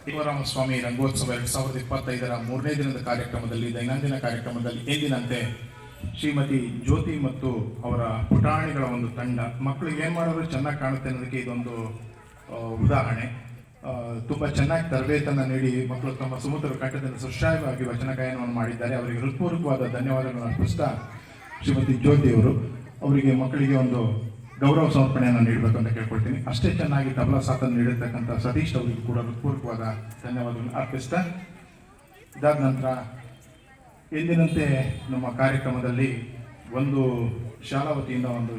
ಶಿವರಾಮಸ್ವಾಮಿ ರಂಗೋತ್ಸವ 2025ರ 3ನೇ ದಿನದ ಕಾರ್ಯಕ್ರಮದಲ್ಲಿ ದೈನಂದಿನ ಕಾರ್ಯಕ್ರಮದಲ್ಲಿ ಎಂದಿನಂತೆ ಶ್ರೀಮತಿ ಜ್ಯೋತಿ ಮತ್ತು ಅವರ ಪುಟಾಣಿಗಳ ಒಂದು ತಂಡ ಮಕ್ಕಳಿಗೆ ಏನು ಮಾಡೋದು ಚೆನ್ನಾಗಿ ಕಾಣುತ್ತೆ ಅನ್ನೋದಕ್ಕೆ ಇದೊಂದು ಉದಾಹರಣೆ. ತುಂಬ ಚೆನ್ನಾಗಿ ತರಬೇತನ್ನು ನೀಡಿ ಮಕ್ಕಳು ತಮ್ಮ ಸುಮಧುರ ಕಂಠದಿಂದ ಸುಶ್ರಾವ್ಯವಾಗಿ ವಚನ ಗಾಯನವನ್ನು ಮಾಡಿದ್ದಾರೆ. ಅವರಿಗೆ ಹೃತ್ಪೂರ್ವಕವಾದ ಧನ್ಯವಾದಗಳನ್ನು ಅರ್ಪಿಸ್ತಾ ಶ್ರೀಮತಿ ಜ್ಯೋತಿಯವರು ಅವರಿಗೆ ಮಕ್ಕಳಿಗೆ ಒಂದು ಗೌರವ ಸಮರ್ಪಣೆಯನ್ನು ನೀಡಬೇಕು ಅಂತ ಕೇಳ್ಕೊಳ್ತೀನಿ. ಅಷ್ಟೇ ಚೆನ್ನಾಗಿ ತಬಲಾ ಸಾಥನ್ನು ನೀಡಿರ್ತಕ್ಕಂಥ ಸತೀಶ್ ಅವರಿಗೂ ಕೂಡ ಹೃತ್ಪೂರ್ವಕವಾದ ಧನ್ಯವಾದಗಳನ್ನು ಅರ್ಪಿಸ್ತಾ ಇದಾದ ನಂತರ ಎಂದಿನಂತೆ ನಮ್ಮ ಕಾರ್ಯಕ್ರಮದಲ್ಲಿ ಒಂದು ಶಾಲಾ ವತಿಯಿಂದ ಒಂದು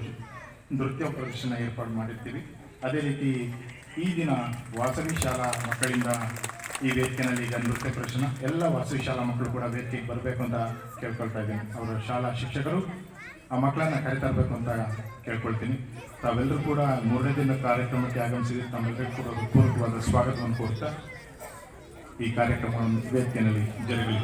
ನೃತ್ಯ ಪ್ರದರ್ಶನ ಏರ್ಪಾಡು ಮಾಡಿರ್ತೀವಿ. ಅದೇ ರೀತಿ ಈ ದಿನ ವಾಸವಿ ಶಾಲಾ ಮಕ್ಕಳಿಂದ ಈ ವೇದಿಕೆಯಲ್ಲಿ ಈಗ ನೃತ್ಯ ಪ್ರದರ್ಶನ ಎಲ್ಲ ವಾಸವಿ ಶಾಲಾ ಮಕ್ಕಳು ಕೂಡ ವೇದಿಕೆಗೆ ಬರಬೇಕು ಅಂತ ಕೇಳ್ಕೊಳ್ತಾ ಇದ್ದೀನಿ. ಅವರ ಶಾಲಾ ಶಿಕ್ಷಕರು ಆ ಮಕ್ಕಳನ್ನು ಕರೆತರಬೇಕು ಅಂತ ಕೇಳ್ಕೊಳ್ತೀನಿ. ತಾವೆಲ್ಲರೂ ಕೂಡ 3ನೇ ದಿನದ ಕಾರ್ಯಕ್ರಮಕ್ಕೆ ಆಗಮಿಸಿದ ತಮ್ಮೆಲ್ಲರಿಗೂ ಕೂಡ ಪೂರ್ವಕವಾದ ಸ್ವಾಗತವನ್ನು ಕೋರ್ತಾ ಈ ಕಾರ್ಯಕ್ರಮವನ್ನು ವೇದಿಕೆಯಲ್ಲಿ ಜರುಗಲಿ.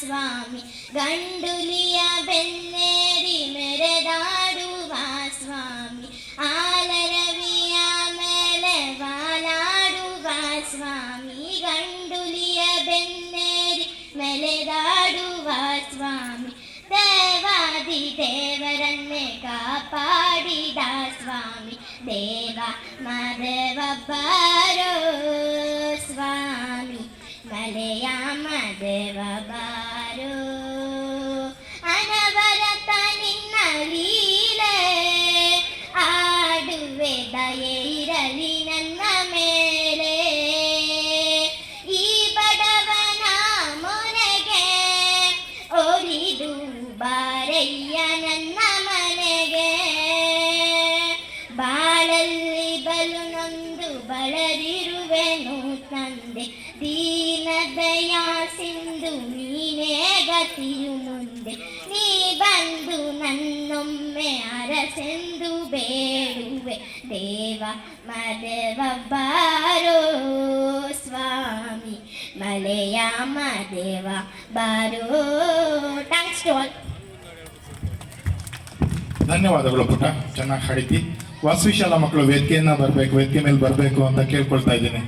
ಸ್ವಾಮಿ ಗಂಡುಲಿಯ ಬೆನ್ನೇರಿ ಮೆರೆದಾಡುವ ಸ್ವಾಮಿ, ಆಲರವಿಯ ಮೇಲೆ ವಾಲಾಡುವ ಸ್ವಾಮಿ, ಗಂಡುಲಿಯ ಬೆನ್ನೇರಿ ಮೆರೆದಾಡುವ ಸ್ವಾಮಿ, ದೇವಾದಿ ದೇವರನ್ನೇ ಕಾಪಾಡಿದ ಸ್ವಾಮಿ, ದೇವ ಮಾದೇವ ಬಾರೋ ಸ್ವಾಮಿ, ಮಲೆಯ ಮಾದೇವ ಬಾರೋ, ಅನವರತ ನಿನ್ನ ಲೀಲೆ ಆಡುವೆ, ದಯೆ ಇರಲಿ ನನ್ನ ಮೇಲೆ, ಈ ಬಡವನ ಮೊರೆಗೆ ಒಲಿದು ಬಾರಯ್ಯ ನನ್ನ ಮನೆಗೆ, ಬಾಳಲ್ಲಿ ಬಲು ನೊಂದು ಬಳಲಿರುವೆನು ತಂದೆ, ದೀನದಯ ಸಿಂಧು ನೀನೇ ಗತಿಯು ಮುಂದೆ, ನೀ ಬಂದು ನನ್ನೊಮ್ಮೆ ಅರಸೆಂದು ಬೇಡುವೆ, ದೇವ ಮಾದೇವ ಬಾರೋ ಸ್ವಾಮಿ, ಮಲೆಯ ಮಾದೇವ ಬಾರೋ. Thanks to all. ಧನ್ಯವಾದಗಳು ಪುಟ್ಟ, ಚೆನ್ನಾಗಿ ಹಾಡಿದ್ದಿ. ವಾಸವಿ ಶಾಲಾ ಮಕ್ಕಳು ವೇದಿಕೆ ಮೇಲೆ ಬರಬೇಕು ಅಂತ ಕೇಳ್ಕೊಳ್ತಾ ಇದ್ದೀನಿ.